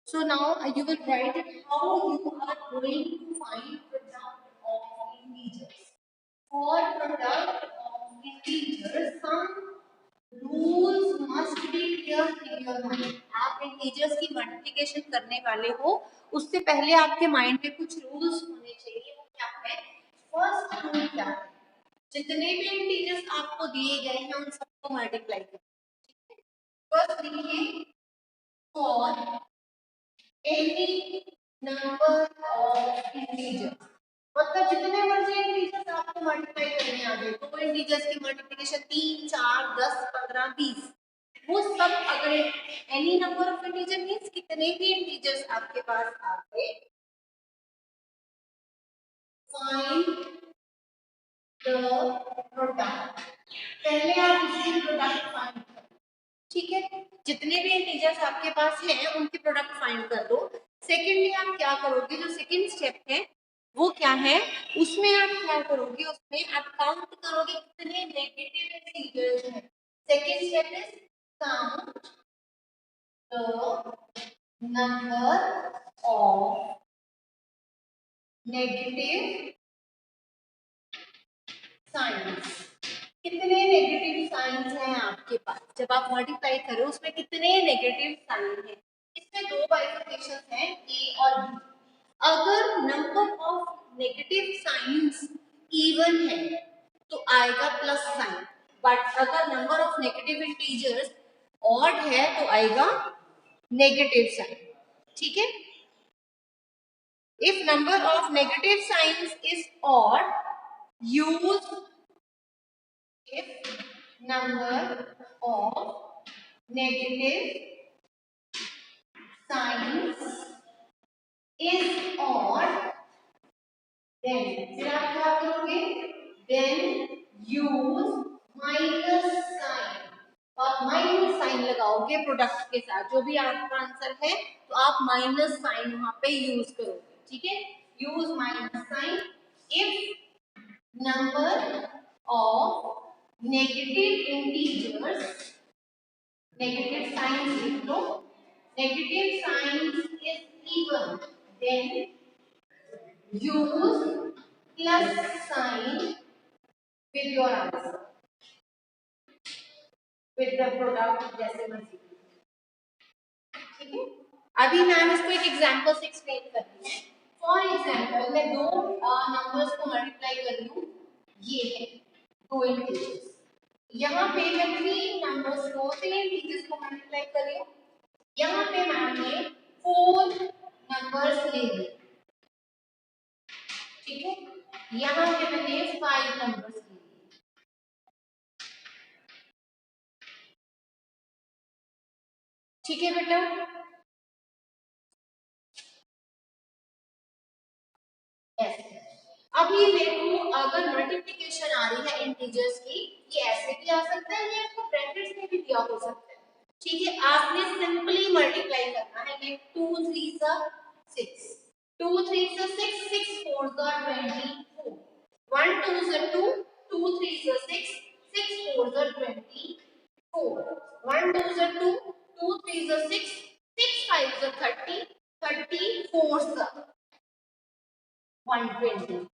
So now you will write it how you are going to find product of integers. For product of integers, some rules must be clear in your mind. आप integers की multiplication करने वाले हो, उससे पहले आपके mind में कुछ रूल्स होने चाहिए। वो क्या है? फर्स्ट रूल क्या है? जितने भी इंटीजर्स आपको दिए गए हैं उन सबको मल्टीप्लाई करें। फर्स्ट लिखिए for any number of integers, मतलब जितने मर्जी इंटीजर्स आपको मल्टीप्लाई करने आ गए, तो इंटीजर्स की मल्टीप्लिकेशन 3, 4, 10, 15, 20, वो सब अगर any number of integer means कितने भी इंटीजर्स आपके पास आ गए, फाइंड द प्रोडक्ट। पहले आप उसकी प्रोडक्ट फाइंड करो, ठीक है? जितने भी इंटीजर्स आपके पास हैं उनके प्रोडक्ट फाइंड कर दो। सेकेंडली आप क्या करोगे, जो सेकेंड स्टेप है वो क्या है, उसमें आप क्या करोगे, उसमें आप काउंट करोगे कितने नेगेटिव इंटीजर्स हैं। Second step is count the number of negative science. कितने नेगेटिव साइंस हैं आपके पास, जब आप मल्टीप्लाई करो उसमें कितने नेगेटिव साइन हैं। इसमें दो बाइफर्केशंस हैं, ए और बी। अगर number of negative science even है तो आएगा प्लस साइन, बट अगर number of negative integers odd है तो आएगा नेगेटिव साइन, ठीक है? If number of negative science is odd, use if number of negative signs is odd, then फिर आप क्या करोगे, then use minus sign, और माइनस साइन लगाओगे प्रोडक्ट के साथ। जो भी आपका आंसर है तो आप माइनस साइन वहां पे यूज करोगे, ठीक है? Use minus sign if number of negative integers, negative signs लिख लो, negative signs is even, then use plus sign with your answer, with the product जैसे मर्जी, ठीक है? अभी मैम इसको एक एग्जांपल से एक्सप्लेन कर रही हूँ। फॉर एग्जांपल मैं दो नंबर्स को मल्टीप्लाई कर रही हूँ, ये है दो इंटीजर्स, यहाँ पे मैं तीन इंटीजर्स को मल्टीप्लाई कर रही हूँ। यहाँ पे मैंने 4 नंबर्स ले लिए, ठीक है? यहाँ पे मैंने 5 नंबर्स ले लिए, ठीक है बेटा? ऐसे अब ये देखो, अगर मल्टीप्लिकेशन आ रही है इंटीजर्स की, ये ऐसे भी आ सकता है, ये आपको ब्रैकेट्स में भी दिया हो सकता है, ठीक है? आपने सिंपली मल्टीप्लाई करना है, लाइक 2 3 6, 2 3 6, 6 4 24, 1 2 2, 2 3 6, 6 4 24, 1 2 2, 2 3 6, 6 5 30, 34 120।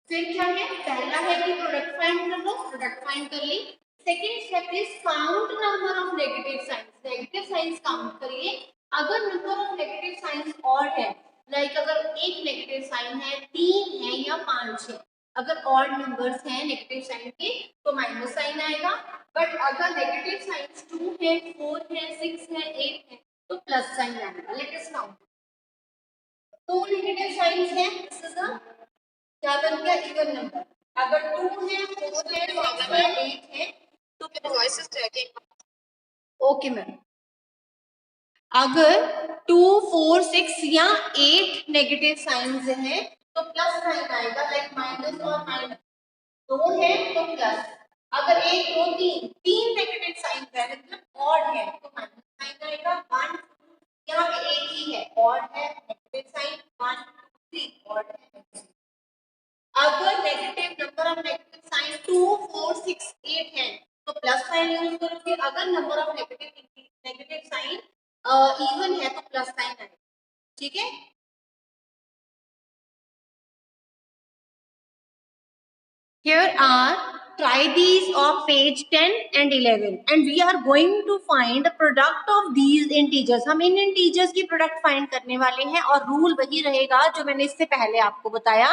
फिर क्या है, पहला है कि प्रोडक्ट फाइंड कर लो, प्रोडक्ट फाइंड कर ली। Second step is count number of negative signs, negative signs count करिए। अगर number of negative signs odd है, लाइक अगर एक नेगेटिव साइन है, 3 है या 5 है, अगर ऑड नंबर्स हैं नेगेटिव साइन के तो माइनस साइन आएगा, बट अगर नेगेटिव साइंस 2 है, 4 है, 6 है, 8 है तो प्लस साइन आएगा। Let us count, two negative signs है, दिस इज द क्या बन गया, इवन नंबर। अगर 2 है, 4 है, 6 है, 8 है तो voice is tracking, okay ma'am. अगर 2 4 6 या 8 नेगेटिव साइंस है तो प्लस साइन आएगा, लाइक माइनस और माइनस, 2 है तो प्लस। अगर 1 2 3 तीन नेगेटिव साइन है मतलब ऑड है तो माइनस साइन आएगा। 1 यहाँ पे एक ही है, ऑड है, नेगेटिव साइन, 1 2 3 ऑड है। अगर negative number of negative sign 2 4 6 8 है तो प्लस साइन यूज करोगे। अगर number of negative sign even है तो प्लस साइन आएगा। ठीक है। Here are try these of page 10 and 11 and we are going to find the product of these integers. हम इन integers की product find करने वाले हैं और रूल वही रहेगा जो मैंने इससे पहले आपको बताया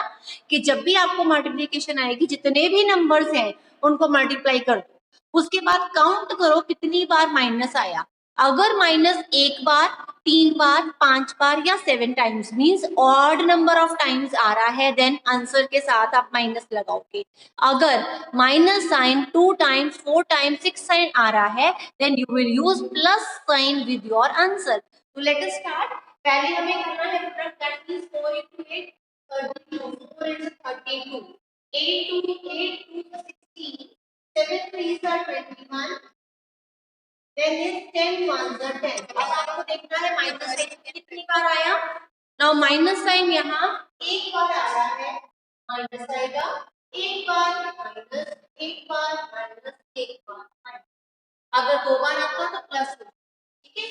कि जब भी आपको मल्टीप्लिकेशन आएगी जितने भी नंबर्स हैं उनको मल्टीप्लाई कर दो, उसके बाद काउंट करो कितनी बार माइनस आया। अगर माइनस एक बार, तीन बार, पांच बार या 7 times means odd number of times आ रहा है, देन आंसर के साथ आप माइनस लगाओगे। अगर minus sign 2 times, 4 times, 6 sign आ रहा है then you will use plus sign with your answer. तो लेट अस स्टार्ट। पहले हमें करना है product that means 4 into 8 32, 4 into 32, 8 to 8 to 16, 7 3s are 21, then is 10 1s are 10। अब आपको देखना है माइनस साइन कितनी बार आया। नाउ माइनस साइन यहाँ एक बार आ रहा है, माइनस आएगा, एक बार माइनस, एक बार माइनस, एक बार माइनस। अगर दो बार आता तो प्लस हो, ठीक है।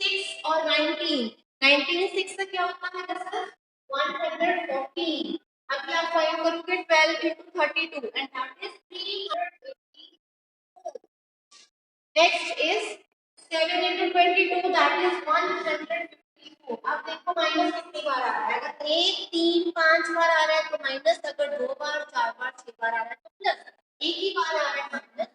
6 और 19, 19 6 से क्या होता है दरअसल 114। अभी आप फाइंड करोगे 12 into 32 and that is 384। Next is 7 into 22 that is 154। अब देखो माइनस कितनी बार आ रहा है। अगर एक, तीन, पांच बार आ रहा है तो माइनस, अगर दो बार, चार बार, छह बार आ रहा है तो प्लस। एक ही बार आ रहा है माइनस,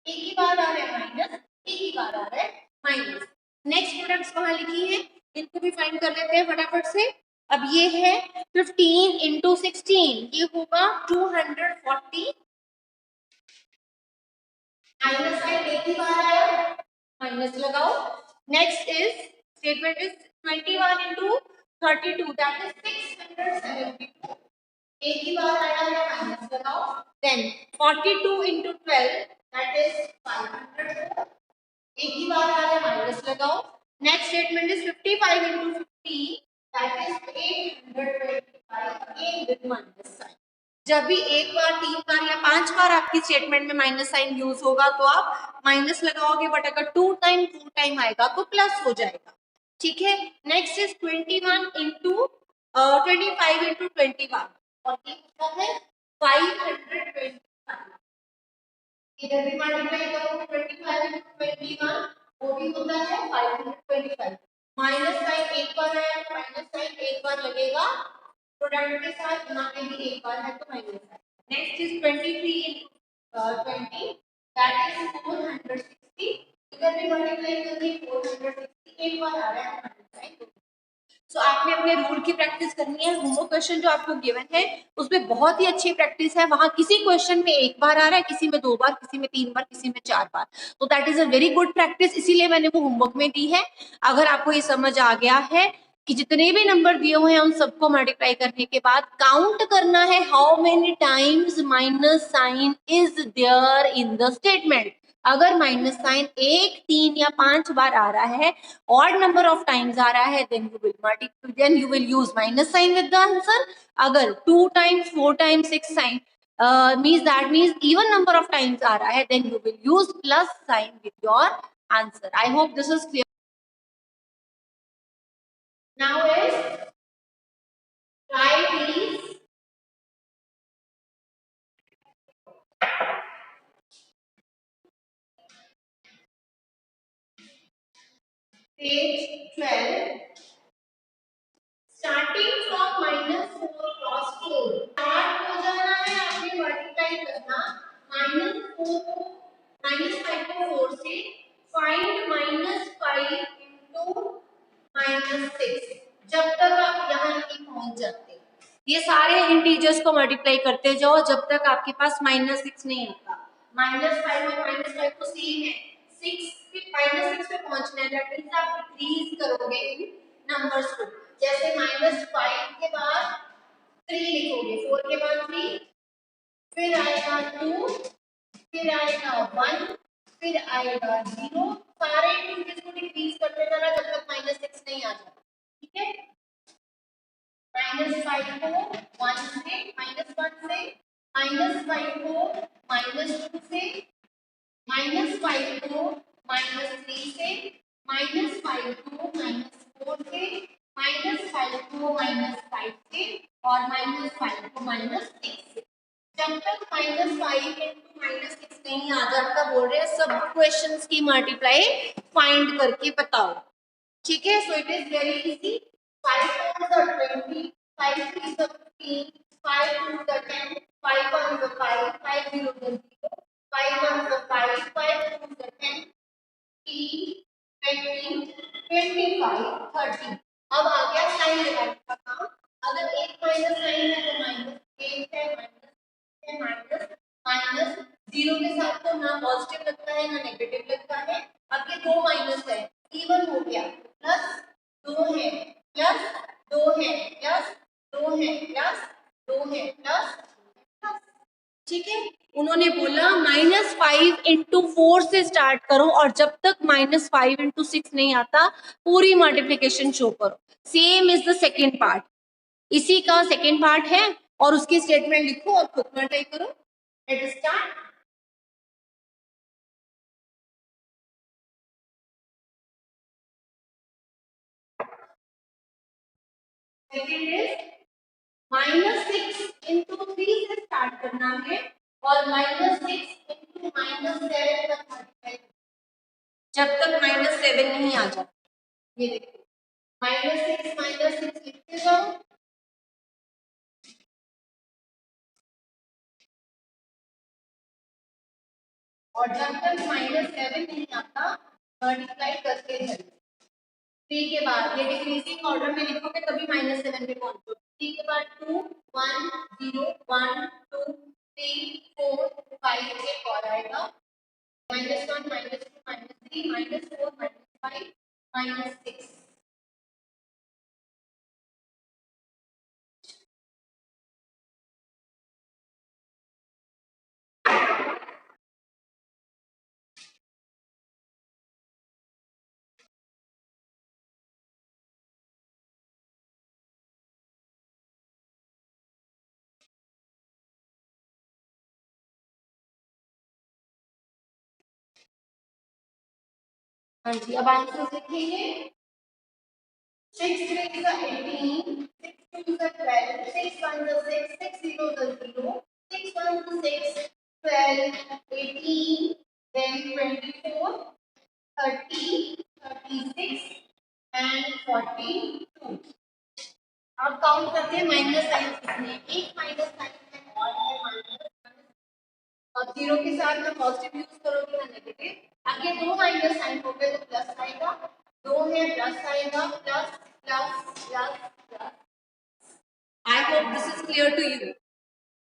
एक ही बार आ रहा है माइनस, एक ही बार आ रहा है माइनस। नेक्स्ट प्रोडक्ट्स वहां लिखी है, इनको भी फाइंड कर लेते हैं फटाफट से। अब ये है 15 into 16, ये होगा 240। माइनस साइन एक ही बार आया, माइनस लगाओ। Next is statement is 21 into 32 that is 672। एक ही बार आया है, माइनस लगाओ। Then 42 into 12 that is 504। एक ही बार आ रहा है, माइनस लगाओ। Next statement is 55 into 50 that is 825 again with minus sign. जब भी एक बार, तीन बार या पांच बार आपकी स्टेटमेंट में माइनस साइन यूज होगा तो आप माइनस लगाओगे, बट अगर टू टाइम आएगा तो प्लस हो जाएगा, ठीक है। नेक्स्ट इज 21 into 25 into 21 और ये होता है 525। इधर भी मल्टीप्लाई करो 25 into 21, वो भी होता है 525। माइनस साइन एक बार आया तो माइनस साइन एक बार लगेगा, प्रोडक्ट के साथ यहाँ पे भी एक बार है तो माइनस है। Next is 23 into 20 that is 460। इधर भी मल्टीप्लाई करके 460 एक बार आ रहा है माइनस साइन। सो आपने अपने रूल की प्रैक्टिस करनी है। होमवर्क क्वेश्चन जो आपको गिवन है उसमें बहुत ही अच्छी प्रैक्टिस है। वहां किसी क्वेश्चन में एक बार आ रहा है, किसी में दो बार, किसी में तीन बार, किसी में चार बार, तो that is a very good practice, इसीलिए मैंने वो होमवर्क में दी है। अगर आपको ये समझ आ गया है कि जितने भी नंबर दिए हुए हैं उन सबको मल्टीप्लाई करने के बाद काउंट करना है how many times minus sign is there in the statement. अगर माइनस साइन एक, तीन या पांच बार आ रहा है, ऑड नंबर ऑफ टाइम्स आ रहा है, then you will use minus sign with the answer. अगर two times, four times, six sign means even number of times आ रहा है, then you will use plus sign with your answer. I hope this is clear. Now is try these page 12 starting from -4 cross 4 start हो जाना है आपने multiply करना -4 को -5 को 4 से फाइंड -5 into -6 जब तक आप यहाँ नहीं पहुंच जाते। ये सारे इंटीजर्स को मल्टीप्लाई करते जाओ जब तक आपके पास -6 नहीं आता। -5 और -5 तो सेम है, 6 फिर -6 पे पहुंचना है, दैट मींस आप डिक्रीज करोगे इन नंबर्स को। जैसे -5 के बाद 3 लिखोगे, 4 के बाद 3, फिर आएगा 2, फिर आएगा 1, फिर आएगा 0। सारे इंटीजर्स को डिक्रीज करते जाना जब तक -6 नहीं आ जाता, ठीक है। -5 को 1 से, -1 से, -5 को -2 से, -5 को -3 से, -5 को -4 से, -5 को -5 से और -5 को -6 से। जब तक -5 इंटू -6 नहीं आ जाता बोल रहे हैं सब क्वेश्चंस की मल्टीप्लाई फाइंड करके बताओ। ठीक है, so it is very easy. 5 ones are 20, 5 threes are 15, 5 twos are 10, 5 ones are 5, 5 zeros are 0, 5 ones are 5, 5 twos are 10, 20, 25, 30। अब आ गया साइन लगाने का काम। अगर एक माइनस साइन है तो माइनस एक है, माइनस माइनस जीरो के साथ तो ना पॉजिटिव लगता है ना नेगेटिव लगता है। अब ये दो माइनस है, इवन हो गया, प्लस दो है, प्लस दो है, प्लस दो है, प्लस दो है, प्लस। ठीक है, उन्होंने बोला -5 इंटू 4 से स्टार्ट करो और जब तक -5 इंटू 6 नहीं आता पूरी मल्टीप्लीकेशन शो करो। Same is the second part, इसी का सेकेंड पार्ट है और उसकी स्टेटमेंट लिखो और खुद मल्टीप्लाई करो। Let start. Second is -6 into 3 से स्टार्ट करना है और -6 इंटू -7 तक मल्टीप्लाई जब तक -7 नहीं आ जाता। ये देखो -6 लिखते जाओ और जब तक -7 नहीं आता मल्टीप्लाई करते हैं। 3 के बाद ये डिक्रीजिंग ऑर्डर में लिखोगे तभी -7 पे पहुंचोगे। 3 के बाद 2 1 0 1 2 3 4 5 एक और आएगा -1 -2 -3 -4 -5 -6। हाँ जी, अब आंसर लिखेंगे। 6 3s are 18, 6 2s are 12, 6 1s are 6, 6 zeros are 0, 6 1s are 6, 12, 18, then 24, 30, 36 and 42। अब काउंट करते हैं माइनस साइन कितने, एक माइनस साइन है और है माइनस। अब जीरो के साथ में पॉजिटिव यूज करोगे ना नेगेटिव। आगे दो माइनस साइन हो गए तो प्लस आएगा, दो है प्लस आएगा, plus plus plus plus. I hope this is clear to you.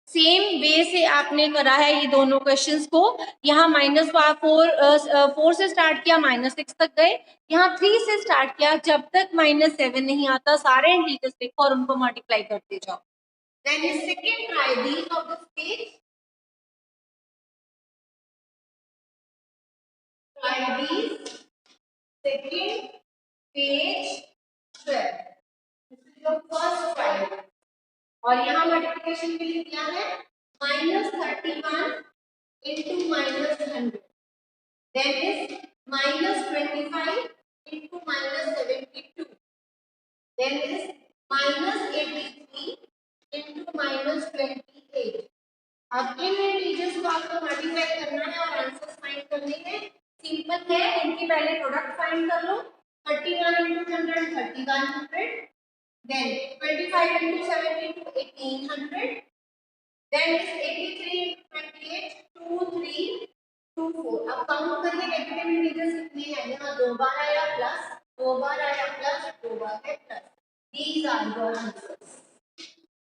Same way से आपने करा है ये दोनों क्वेश्चंस को। यहाँ -4 से स्टार्ट किया -6 तक गए, यहाँ 3 से स्टार्ट किया, जब तक -7 नहीं आता सारे इंटीजर्स लिखो और उनको मल्टीप्लाई करते जाओ। Then is second try these of this page. Try these second page 12. This is your first try. और यहाँ मल्टीप्लिकेशन के लिए क्या है, -31 into -100 then is -25 into -72 then is -83 into -28। अब इन इंटीजर्स को आपको मल्टीप्लाई करना है और आंसर्स फाइंड करने हैं। सिंपल है, इनकी पहले प्रोडक्ट फाइंड कर लो। 31 into 100 3100, then 25 into 70 to 1800, then is 83 into 28 2324। अब काउंट करके नेगेटिव इंटीजर्स कितने हैं, यहाँ दो बार आया प्लस, दो बार आया प्लस, दो बार है plus. These are your answers.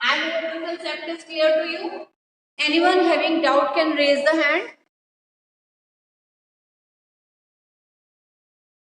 I hope the concept is clear to you. Anyone having doubt can raise the hand.